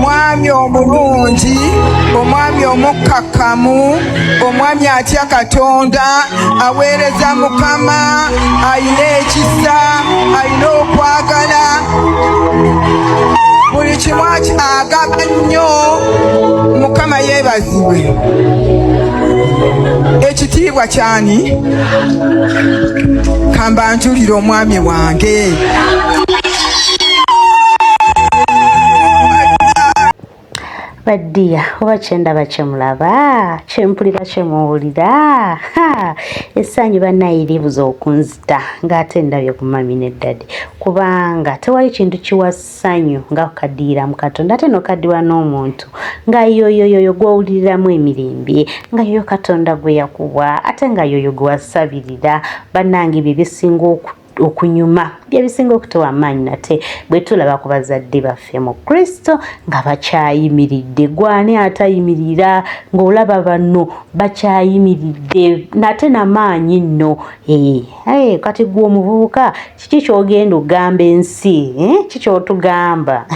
omwami omulungi, omwami omukkakkamu, omwami atya Katonda, aweereza Mukama, ayina ekisa, ayina okwagala, buli kimu agaba nnyo. Mukama yeebazibwe. Ekitiibwa kyani? Kamba njulire omwami wange. Baddiya oba kyendaba kyemulaba, kyempulira kyemuwulira, essanyu bannaye libuza okunzita ng'ate ndabye ku mami ne ddadi, kubanga tewali kintu kiwa ssanyu nga okaddiira mu Katonda, ate n'okaddiwa n'omuntu nga yoyoyoyo gw'owuliriramu emirembe, nga yoyo Katonda gwe yakuwa, ate nga yoyo gwe wasabirira. Bannange bye bisinga okunyuma, bye bisinga okutuwa amaanyi nate bwe tulaba ku bazadde baffe mu Kristo nga bakyayimiridde. Gwani atayimirira ng'olaba bano bakyayimiridde nate n'amaanyi nno. Kati gwe omuvubuka kiki ky'ogenda ogamba ensi? Kiki ky'otugamba?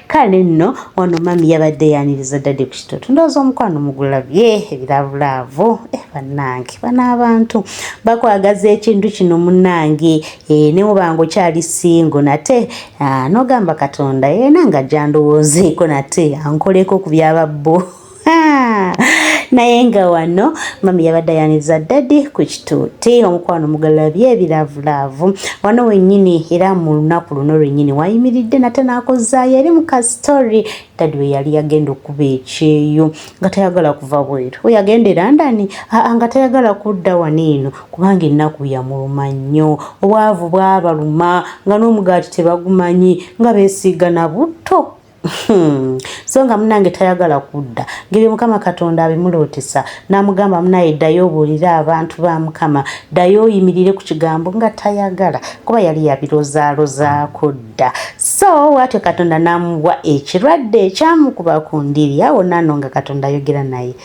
Kale nno ono mami yabadde yaniriza ddade ku kitoto, ndowooza omukwano mugulabye ebiraavulaavu. Bannange bano abantu bakwagaza ekintu kino munnange, ne mubanga okyali singo nate n'ogamba Katonda yena nga jandowoozeeko nate ankoleko ku byababbo. Naye nga wano mami yabadde ayaniriza ddadi ku kitoote, omukwano mugalabye ebiraavulaavu. Wano wennyini era mu lunaku luno lwennyini wayimiridde nate n'akozaayo eri mu kastori ddadi we yali yagenda okuba ekyeyo nga tayagala kuva bweru. We yagenda e London nga tayagala kudda wano kubanga ennaku yamuluma nnyo, obwavu bwabaluma nga n'omugaati tebagumanyi nga beesiiga na butto. So nga munnange tayagala kudda, ngeri Mukama Katonda abimulootesa n'amugamba munaye ddayo obuulire abantu ba Mukama, ddayo oyimirire ku kigambo, nga tayagala kuba yali yabirozaarozaako dda. So bw'atyo Katonda n'amuwa ekirwadde ekyamukuba ku ndiri. Awo nano nga Katonda ayogera naye.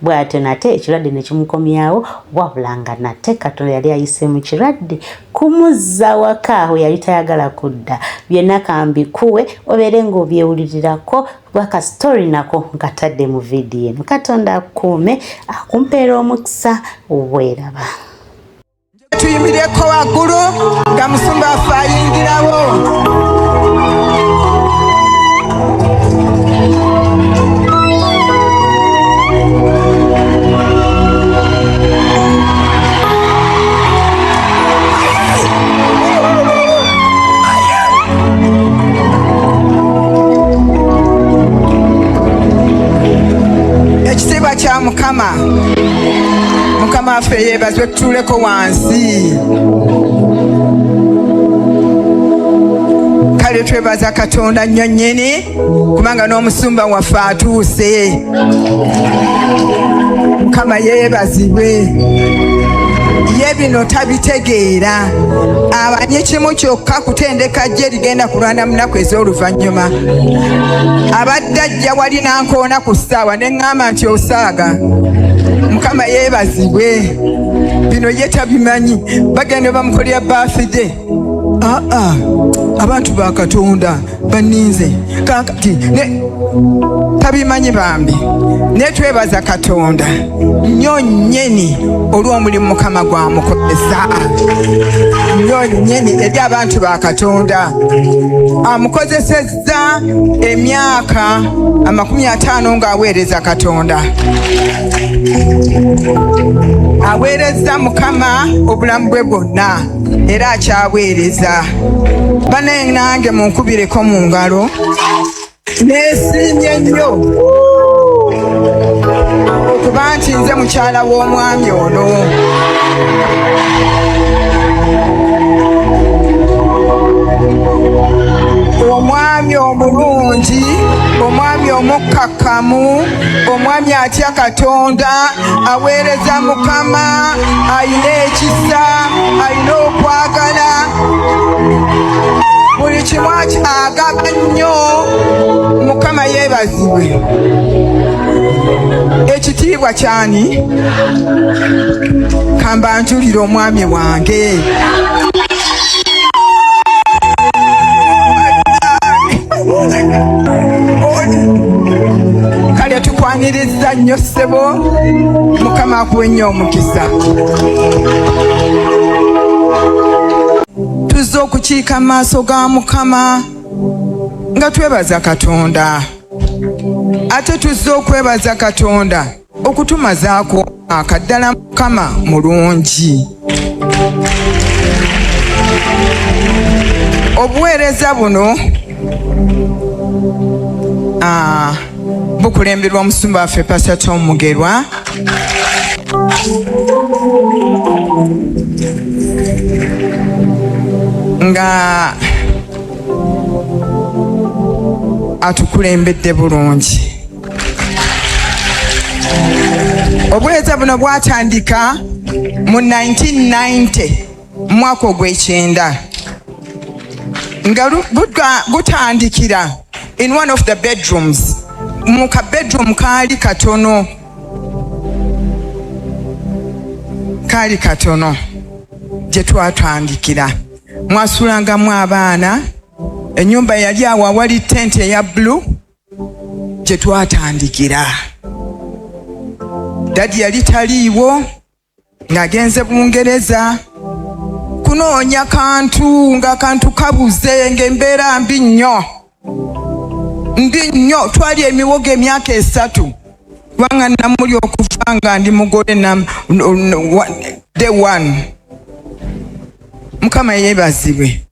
Bw'atyo nate ekirwadde ne kimukomyawo, wabula nga nate Katonda yali ayise mu kirwadde kumuzza waka aho yali tayagala kudda. Byonna kambikuwe obeere ng'obyewulirirako bwaka story nako nkatadde mu vidiyo eno. Katonda akuume akumpeera omukisa obweraba. Tuyimireko waggulu nga musumba waffe ayingirawo. Ekitiibwa kya Mukama. Mukama waffe yeebazwe, tutuuleko wansi. Kale twebaza Katonda nnyo nnyini kubanga n'omusumba waffe atuuse. Mukama yeebazibwe. Ye bino tabitegeera, amanyi kimu kyokka kutendeka gye ligenda kulwana mu nnaku ez'oluvannyuma. Abadde ajja wali nankoona ku ssaawa ne ŋŋamba nti osaaga. Mukama yeebazibwe. Bino ye tabimanyi, bagenda bamukolera birthday. Abantu ba Katonda baninze kakati tabimanyi bambi. Ne twebaza Katonda nnyo nnyeni olw'omulimu Mukama gwamukozesa. Nnyo nnyeni eri abantu ba Katonda. Amukozesezza emyaka 50 ng'aweereza Katonda. Aweereza Mukama obulamu bwe bwonna era akyaweereza. Bane nange munkubireko mu ngalo. Neesiimye nnyo okuba nti nze mukyala w'omwami ono. Omwami omulungi, omwami omukkakkamu, omwami atya Katonda, aweereza Mukama, ayina ekisa, ayina okwagala, buli kimu agaba nnyo. Mukama yeebazibwe. Ekitiibwa kyani? Kamba njulire omwami wange. Tukwaniriza nnyo ssebo, Mukama akuwe nnyo omukisa. Tuzze okukiika mu maaso ga Mukama nga twebaza Katonda. Ate tuzze okwebaza Katonda okutumazaako akaddala Mukama mulungi. Obuweereza buno bukulemberwa omusumba waffe Pastor Tom Mugerwa. Nga atukulembedde bulungi. Obuweereza buno bwatandika mu 1990 mwaka ogw'ekyenda nga gutandikira in one of the bedrooms. Mu ka bedroom kaali katono gye twatandikira. Mwasulangamu abaana. Ennyumba yali awo awali tenti eya blue gye twatandikira. Dadi yali taliiwo ng'agenze Bungereza kunoonya kantu, nga kantu kabuze, ng'embeera mbi nnyo. Twali emiwogo emyaka 3 kubanga namuli okufa nga ndi mugole day 1. Mukama yeebazibwe.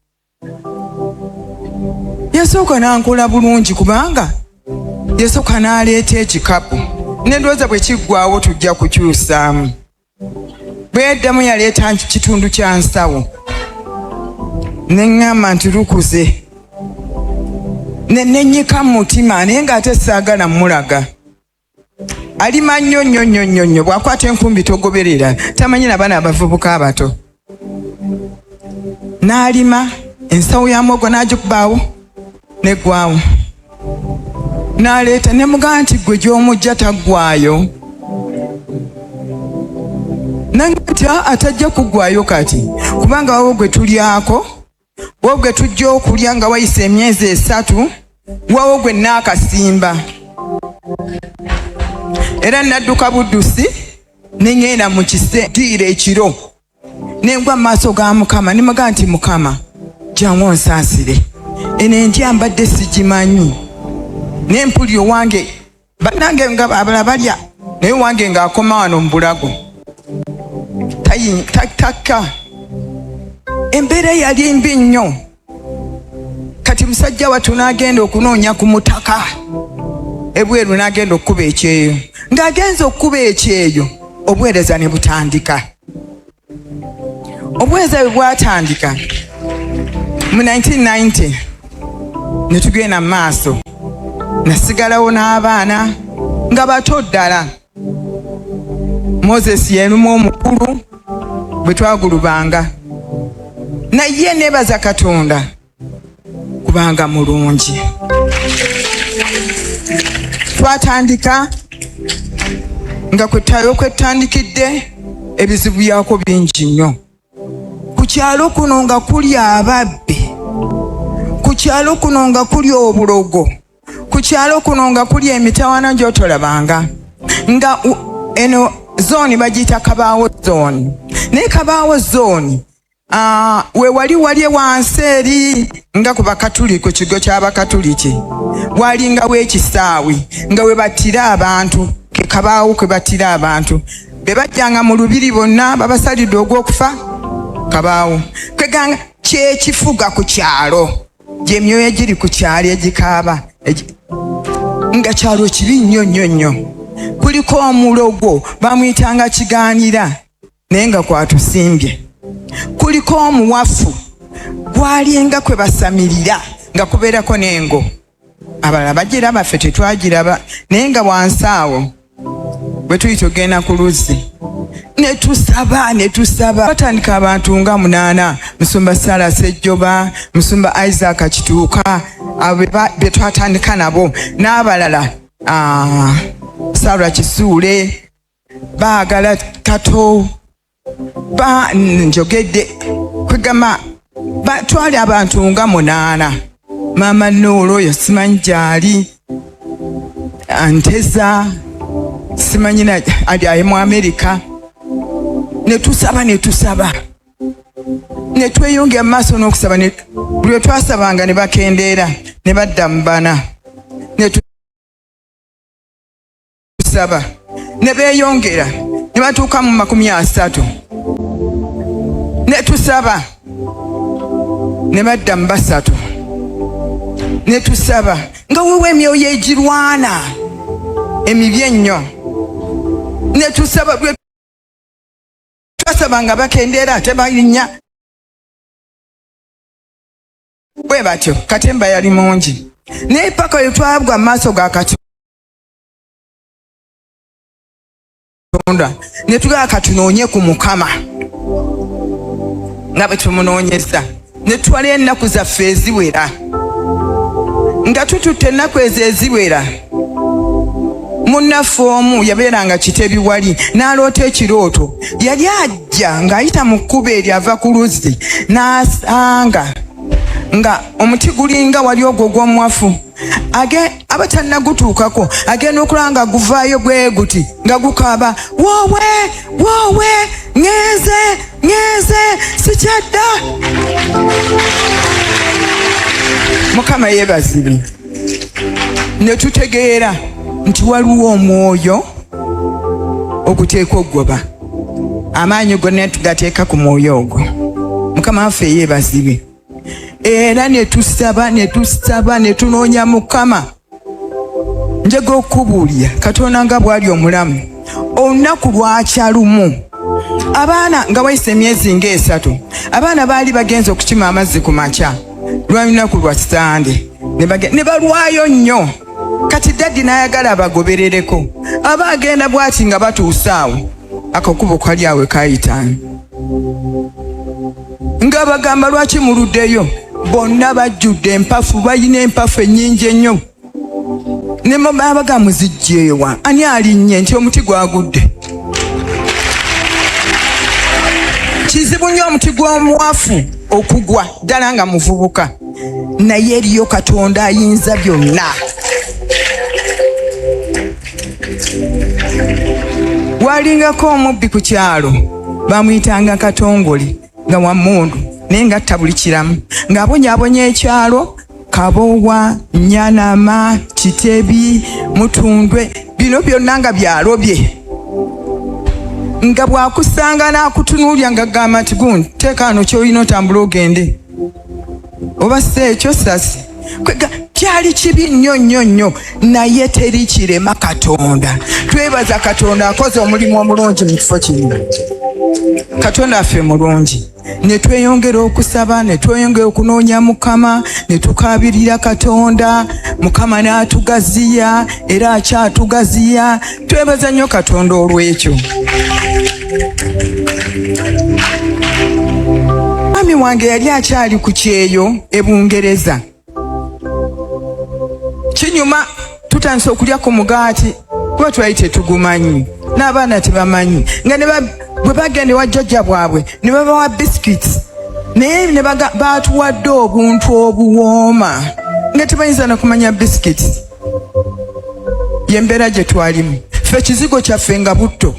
Yasooka n'ankola bulungi kubanga yasooka n'aleeta ekikapu. Nedowooza bwe kiggwaawo tujja kukyusaamu. Bwe yaddamu yaleeta kitundu kya nsawo. Ne ŋŋamba nti lukuze. Nennyika mu mutima naye ng'ate saagala mmulaga. Alima nnyo bw'akwata enkumbi togoberera. Tamanyi n'abaana abavubuka abato. N'alima ensawo ya muwogo n'agikubaawo neggwaawo. N'aleeta ne mugamba nti gwe gy'omujja taggwaayo. Nange nti atajja kuggwaayo kati kubanga wawo gwe tulyako, wawo gwe tujja okulya nga wayise emyezi 3, wawo gwe n'akasimba. Era nadduka buddusi ne ngenda mu kiseera ekiro nengwa mu maaso ga Mukama ne mugamba nti Mukama jangu onsaasire. Eno endya mbadde sigimanyi. Ne mpuli owange bannange nga abalala balya naye owange ng'akoma wano mu bulago. Taka embeera yali mbi nnyo. Kati musajja wattu n'agenda okunoonya ku mutaka ebweru, n'agenda okkuba ekyeyo. Ng'agenza okkuba ekyeyo obuweereza ne butandika. Obuweereza bwe bwatandika mu 1990 ne tugenda mu maaso. Nasigalawo n'abaana nga bato ddala. Moses yerumu omukulu bwe twagulubanga. Naye neebaza Katonda kubanga mulungi. Twatandika nga kwetandikidde ebizibu byako bingi nnyo. Ku kyalo kuno nga kuli ababbi. Ku kyalo kuno nga kuli obulogo. Ku kyalo kuno nga kuli emitawana gy'otolabanga. Nga eno zoni bagiyita Kabaawo zone. Naye Kabaawo zone we wali wansi eri nga ku bakatuli, ku kigo ky'abakatuliki walinga w'ekisaawi nga we battira abantu. Ke Kabaawo kwe battira abantu. Be bajjanga mu lubiri bonna babasalidde ogw'okufa Kabaawo. Kweganga kyekifuga ku kyalo, gy'emyoyo egiri ku kyalo egikaaba nga kyalo kibi nnyo. Kuliko omulogo bamuyitanga Kigaanira naye nga kwatusimbye. Kuliko omuwafu gwalinga kwe basamirira nga kubeerako n'engo. Abalala bagiraba, ffe tetwagiraba. Naye nga wansi awo bwe tuli tugenda ku luzzi ne tusaba. Batandika abantu nga 8, Musumba Sara Sejjoba, Musumba Isaac Kituuka, be twatandika nabo, n'abalala Sarah Kisuule, baagala Kato, njogedde kwegamba twali abantu nga 8. Mama Noolo yasimanyi gyali, Anteza, simanyina ali mu Amerika ne tusaba ne tweyongera maaso n'okusaba ne buli twasabanga ne bakendeera ne badda mu bana ne tusaba ne beeyongera ne batuuka mu 30 ne tusaba ne badda mu 3 ne tusaba nga wewe emyoyo egirwana emibi ennyo ne tusaba twasaba nga bakendeera ate balinnya bwe batyo Katemba yali mungi naye paka we twabwa amaaso ga Katonda ne tugaa katunoonye ku Mukama nga bwe tumunoonyeza ne twala ennaku zaffe eziwera nga tututte ennaku ezo eziwera. Munnaffe omu yabeeranga Kitebi wali n'aloota ekirooto yali ajja ng'ayita mu kkubo eryo ava ku luzzi n'asanga nga omuti gulinga wali ogwo gw'omuwafu abatannagutuukako agenda okulaba nga guvaayo bwe guti nga gukaaba woowe ŋŋenze sikyadda. Mukama yeebazibwe. Ne tutegeera nti waliwo omwoyo oguteeka ogoba amaanyi gonna tugateeka ku mwoyo ogwo. Mukama waffe yeebazibwe. Era ne tusaba ne tunoonya Mukama. Njagala okubuulira Katonda nga bw'ali omulamu olunaku lwakyalumu abaana nga wayise emyezi ng'esatu abaana baali bagenza okukima amazzi ku makya lw'olunaku lwa Sande ne balwayo nnyo. Kati daddi n'ayagala abagoberereko aba agenda bw'ati nga batuuse awo akakubo kali awe kayitaani nga bagamba lwaki muluddeyo. Bonna bajjudde empafu balina empafu ennyingi ennyo ne babaga muzijjeewa ani alinnye nti omuti gwagudde. Kizibu nnyo omuti gw'omuwafu okugwa ddala nga muvubuka naye eriyo Katonda ayinza byonna. Walingako omubbi ku kyalo bamuyitanga Katongole nga wammundu naye ngatta buli kiramu ng'abonyaabonya ekyalo Kabowa, Nyanama, Kitebi, Mutundwe bino byonna nga byalobye nga bwakusanga n'akutunuulya nga gamba nti gundi teeka wano ky'olina otambula ogende oba si ekyo sasi kyali kibi nnyo naye teri kirema Katonda. Twebaza Katonda akoze omulimu omulungi mu kifo kino. Katonda affe mulungi. Ne tweyongera okusaba ne tweyongera okunoonya Mukama ne tukaabirira Katonda. Mukama n'atugaziya era akyatugaziya. Twebaza nnyo Katonda olw'ekyo. Mami wange yali akyali ku kyeyo e Bungereza. Kinyuma tutandise okulya ku mugaati kuba twali tetugumanyi n'abaana tebamanyi nga bwe bagenda ewa jjajja bwabwe ne babawa bisikiti naye ne baatuwadde obuntu obuwooma nga tebayinza na kumanya bisikiti. Yembeera gye twalimu ffe ekizigo kyaffe nga butto.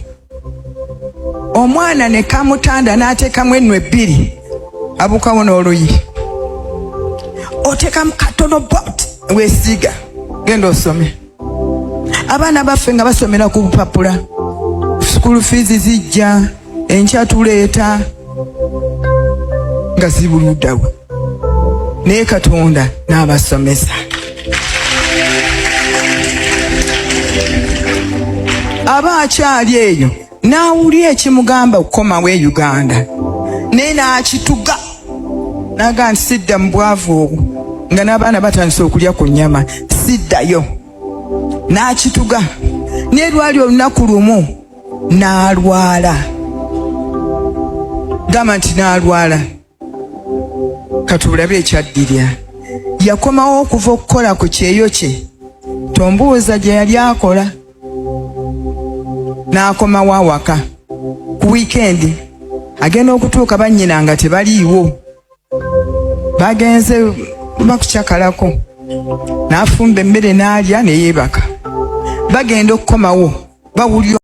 Omwana ne kamutanda n'ateekamu ennu 2 abukawo n'oluyi oteekamu katono bot weesiiga genda osome. Abaana baffe nga basomera ku bupapula school fees zijja enkya tuleeta nga zibuluddawo naye Katonda n'abasomesa. Aba akyali eyo n'awulira ekimugamba okukomawo e Uganda naye n'akituga n'agamba nti sidda mu bwavu obwo nga n'abaana batandise okulya ku nnyama siddayo. N'akituga naye lwali olunaku lumu n'alwala. Gamba nti n'alwala katulabe ekyaddirya. Yakomawo okuva okukola ku kyeyo kye tombuuza gye yali akola n'akomawo awaka ku wiikendi agenda okutuuka bannyina nga tebaliiwo bagenze bakucakalako n'afumba emmere n'alya ne yeebaka. Bagenda okukomawo bawulira